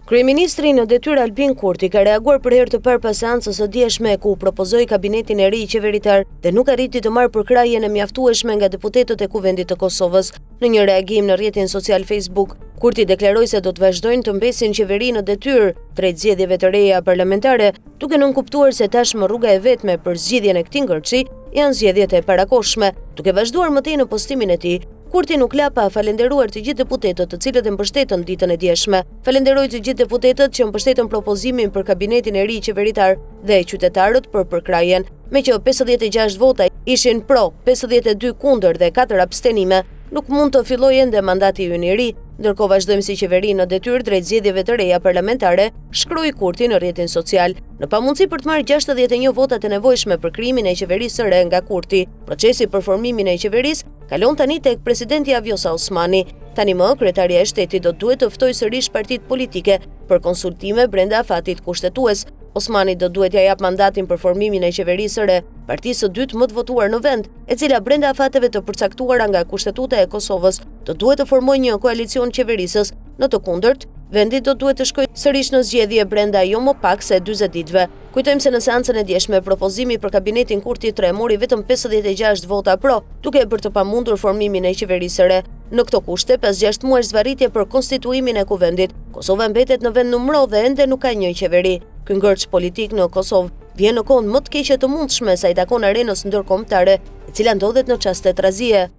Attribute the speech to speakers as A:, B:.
A: Kryeministri në detyrë Albin Kurti ka reaguar për herë të parë pas seancës së dieshme ku propozoi kabinetin e ri qeveritar dhe nuk arriti të marrë përkrahjen e mjaftueshme nga deputetët e Kuvendit të Kosovës. Në një reagim në rrjetin social Facebook, Kurti deklaroi se do të vazhdojnë të mbesin qeveri në detyrë drejt zgjedhjeve të reja parlamentare, duke nënkuptuar se tashmë rruga e vetme për zgjidhjen e këtij ngërçi janë zgjedhjet e parakohshme. Duke vazhduar mëtej në postimin e tij, Kurti nuk la pa falenderuar të gjithë deputetët të cilët e mbështetën ditën e dieshme. Falenderoi të gjithë deputetët që mbështetën propozimin për kabinetin e ri qeveritar dhe qytetarët për përkrahjen. Me që 56 vota ishin pro, 52 kundër dhe 4 abstenime, nuk mund të fillojë ende mandati ynë i ri, ndërkohë vazhdojmë si qeveri në detyrë drejt zgjedhjeve të reja parlamentare, shkroi Kurti në rrjetin social. Në pamundësi për të marrë 61 votat e nevojshme për krijimin e qeverisë së re nga Kurti, procesi për formimin e qeverisë kalon tani tek presidenti Vjosa Osmani. Tani më kryetaria e shtetit do duhet të ftojë sërish partitë politike për konsultime brenda afatit kushtetues. Osmani do duhet ja jap mandatin për formimin e qeverisë së re partisë së dytë më të votuar në vend, e cila brenda afateve të përcaktuara nga Kushtetuta e Kosovës do duhet të formojë një koalicion qeverisës. Në të kundërt, vendi do duhet të shkojë sërish në zgjedhje brenda jo më pak se 40 ditëve. Kujtojmë se në seancën e dieshme propozimi për kabinetin Kurti 3 mori vetëm 56 vota pro, duke e bërë të pamundur formimin e qeverisë së re. Në këto kushte, pas 6 muajsh zvarritje për konstituimin e kuvendit, Kosova mbetet në vend numëro dhe ende nuk ka një qeveri. Ky ngërç politik në Kosovë vjen në kohën më të keqe të mundshme sa i takon arenës ndërkombëtare, e cila ndodhet në çaste trazie.